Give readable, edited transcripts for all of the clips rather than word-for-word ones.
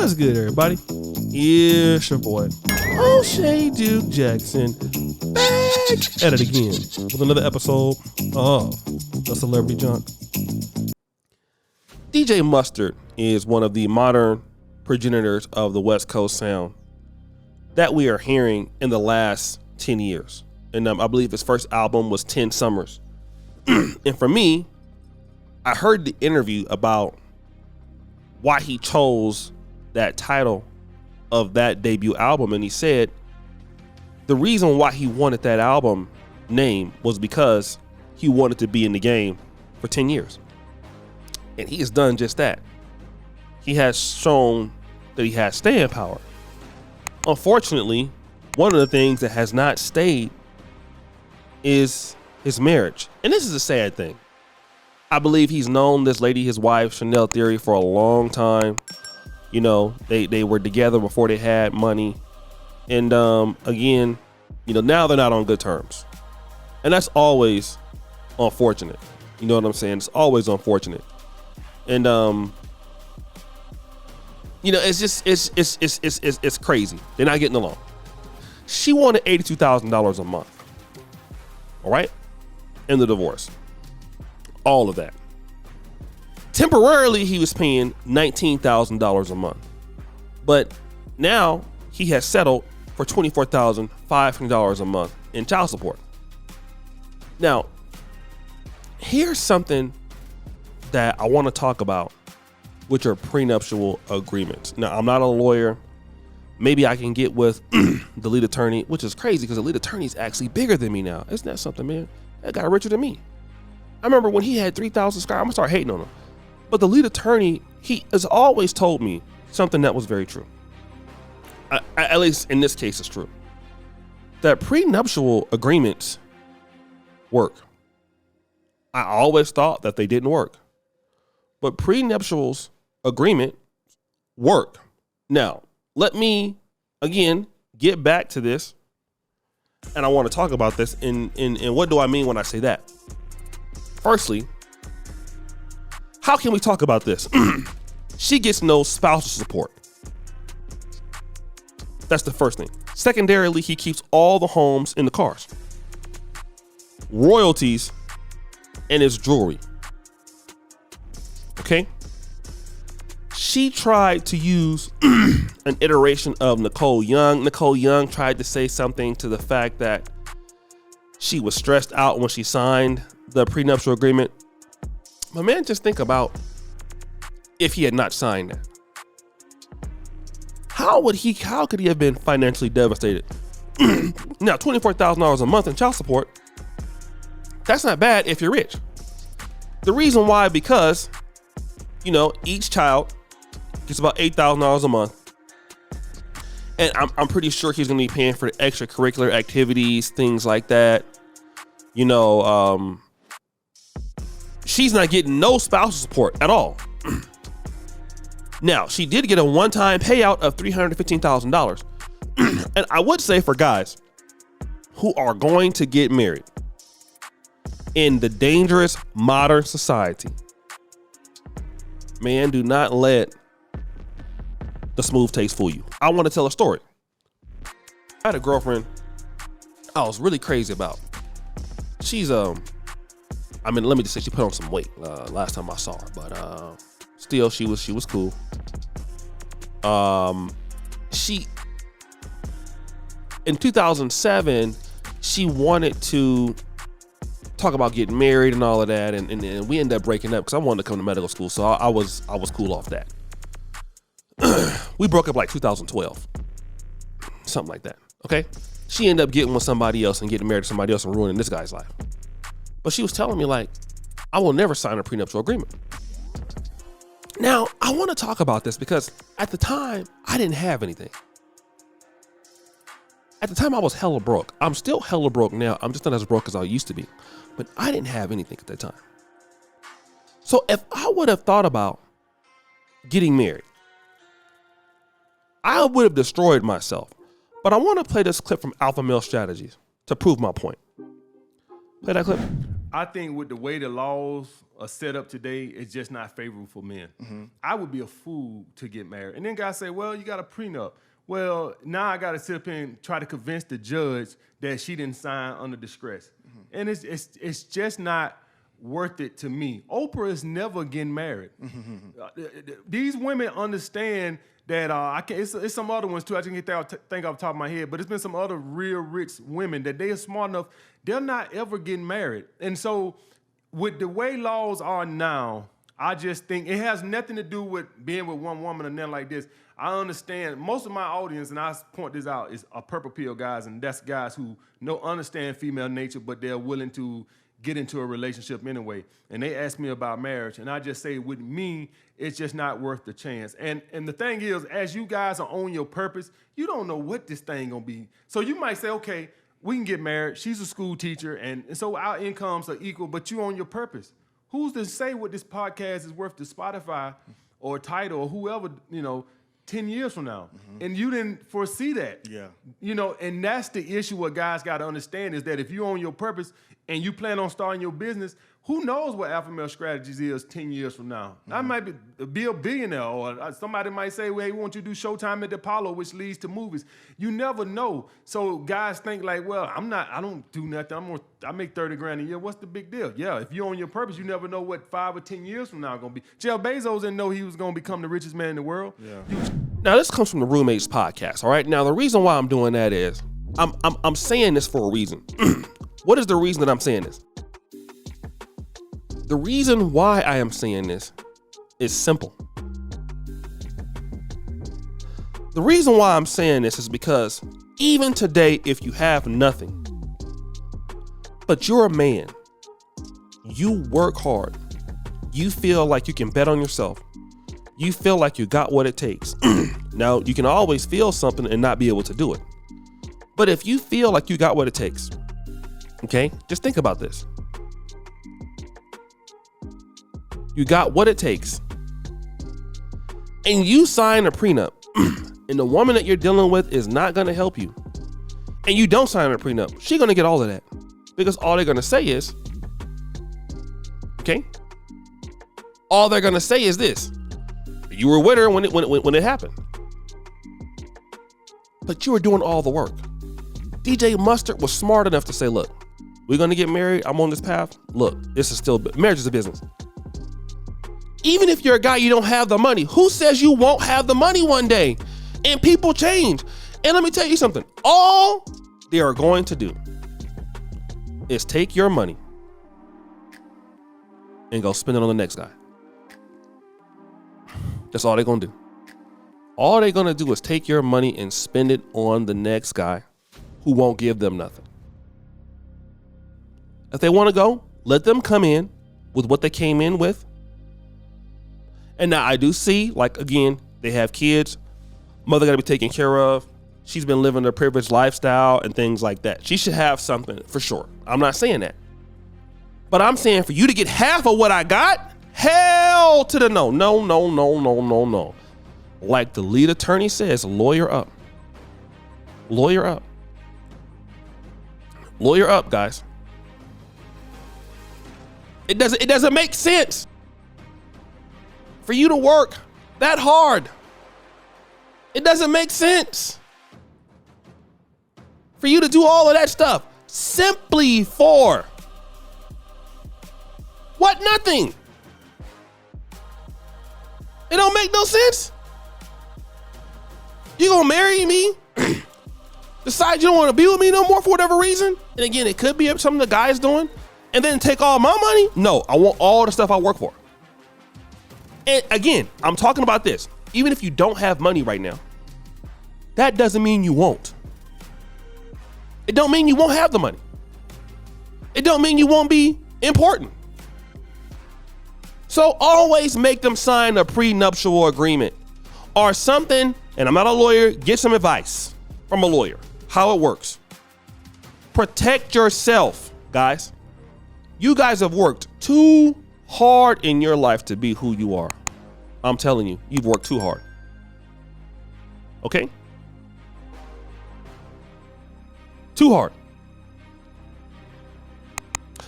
What's good, everybody? It's your boy, O'Shea Duke Jackson, back at it again with another episode of The Celebrity Junk. DJ Mustard is one of the modern progenitors of the West Coast sound that we are hearing in the last 10 years. And I believe his first album was 10 Summers. And for me, I heard the interview about why he chose that title of that debut album, and he said the reason why he wanted that album name was because he wanted to be in the game for 10 years. And he has done just that. He has shown that he has staying power. Unfortunately, one of the things that has not stayed is his marriage. And this is a sad thing. I believe he's known this lady, his wife, Chanel Thierry, for a long time. You know, they were together before they had money. And again, you know, now they're not on good terms. And that's always unfortunate. You know what I'm saying? It's always unfortunate. And you know, it's just it's crazy. They're not getting along. She wanted $82,000 a month. All right? In the divorce. All of that. Temporarily, he was paying $19,000 a month. But now he has settled for $24,500 a month in child support. Now, here's something that I want to talk about, which are prenuptial agreements. Now, I'm not a lawyer. Maybe I can get with the lead attorney, which is crazy because the lead attorney is actually bigger than me now. Isn't that something, man? That guy richer than me. I remember when he had 3,000 subscribers, I'm going to start hating on him. But the lead attorney, he has always told me something that was very true. At least in this case, it's true. That prenuptial agreements work. I always thought that they didn't work. But prenuptials agreement work. Now, let me, again, get back to this. And I want to talk about this. And what do I mean when I say that? Firstly, how can we talk about this? She gets no spousal support. That's the first thing. Secondarily, he keeps all the homes in the cars, royalties, and his jewelry. Okay? She tried to use an iteration of Nicole Young. Nicole Young tried to say something to the fact that she was stressed out when she signed the prenuptial agreement. My man, just think about if he had not signed that. How could he have been financially devastated? Now, $24,000 a month in child support, that's not bad if you're rich. The reason why, because, you know, each child gets about $8,000 a month. And I'm pretty sure he's going to be paying for the extracurricular activities, things like that. You know, she's not getting no spousal support at all. Now, she did get a one-time payout of $315,000. And I would say for guys who are going to get married in the dangerous modern society, man, do not let the smooth taste fool you. I want to tell a story. I had a girlfriend I was really crazy about. She's let me just say she put on some weight last time I saw her, but still she was cool. She in 2007 she wanted to talk about getting married and all of that, and we ended up breaking up because I wanted to come to medical school, so I was cool off that. We broke up like 2012, something like that. Okay, she ended up getting with somebody else and getting married to somebody else and ruining this guy's life. But she was telling me, like, I will never sign a prenuptial agreement. Now, I want to talk about this because at the time, I didn't have anything. At the time, I was hella broke. I'm still hella broke now. I'm just not as broke as I used to be. But I didn't have anything at that time. So if I would have thought about getting married, I would have destroyed myself. But I want to play this clip from Alpha Male Strategies to prove my point. Play that clip. I think with the way the laws are set up today, it's just not favorable for men. Mm-hmm. I would be a fool to get married. And then guys say, well, you got a prenup. Well, now I got to sit up here and try to convince the judge that she didn't sign under distress. Mm-hmm. And it's just not worth it to me. Oprah is never getting married. Mm-hmm. These women understand that it's some other ones too. I just can't think off the top of my head, but it's been some other real rich women that they are smart enough. They're not ever getting married. And so with the way laws are now, I just think it has nothing to do with being with one woman or nothing like this. I understand most of my audience, and I point this out, is purple pill guys, and that's guys who understand female nature, but they're willing to get into a relationship anyway. And they ask me about marriage, and I just say with me, it's just not worth the chance. And the thing is, as you guys are on your purpose, you don't know what this thing gonna be. So you might say, okay, we can get married. She's a school teacher, and so our incomes are equal, but you on your purpose. Who's to say what this podcast is worth to Spotify or Tidal or whoever, 10 years from now? Mm-hmm. And you didn't foresee that. Yeah. And that's the issue what guys got to understand is that if you're on your purpose and you plan on starting your business, who knows what Alpha Male Strategies is 10 years from now? Mm-hmm. I might be a billionaire, or somebody might say, well, hey, we want you to do Showtime at the Apollo, which leads to movies. You never know. So guys think like, well, I don't do nothing. I make 30 grand a year. What's the big deal? Yeah, if you're on your purpose, you never know what 5 or 10 years from now going to be. Jeff Bezos didn't know he was going to become the richest man in the world. Yeah. Now, this comes from the Roommates podcast, all right? Now, the reason why I'm doing that is I'm saying this for a reason. What is the reason that I'm saying this? The reason why I am saying this is simple. The reason why I'm saying this is because even today, if you have nothing, but you're a man, you work hard, you feel like you can bet on yourself, you feel like you got what it takes. Now, you can always feel something and not be able to do it. But if you feel like you got what it takes, okay, just think about this. You got what it takes. And you sign a prenup. And the woman that you're dealing with is not going to help you. And you don't sign a prenup. She's going to get all of that. Because all they're going to say is, okay, all they're going to say is this. You were with her when it happened. But you were doing all the work. DJ Mustard was smart enough to say, look, we're going to get married. I'm on this path. Look, this is still, marriage is a business. Even if you're a guy, you don't have the money. Who says you won't have the money one day? And people change. And let me tell you something. All they are going to do is take your money and go spend it on the next guy. That's all they're going to do. All they're going to do is take your money and spend it on the next guy who won't give them nothing. If they want to go, let them come in with what they came in with. And now I do see, like, again, they have kids. Mother got to be taken care of. She's been living a privileged lifestyle and things like that. She should have something for sure. I'm not saying that. But I'm saying for you to get half of what I got, hell to the no. No, no, no, no, no, no. Like the lead attorney says, lawyer up. Lawyer up. Lawyer up, guys. It doesn't make sense for you to work that hard. It doesn't make sense for you to do all of that stuff simply for what? Nothing. It don't make no sense. You gonna marry me, decide you don't want to be with me no more for whatever reason, and again, it could be something the guy's doing, and then take all my money? No, I want all the stuff I work for. And again, I'm talking about this. Even if you don't have money right now, that doesn't mean you won't. It don't mean you won't have the money. It don't mean you won't be important. So always make them sign a prenuptial agreement or something. And I'm not a lawyer. Get some advice from a lawyer. How it works. Protect yourself, guys. You guys have worked too hard in your life to be who you are. I'm telling you, you've worked too hard. Okay? Too hard.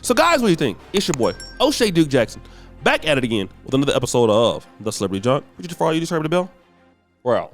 So guys, what do you think? It's your boy, O'Shea Duke Jackson, back at it again with another episode of The Celebrity Junk. Would you follow you, just heard the bell? We're out.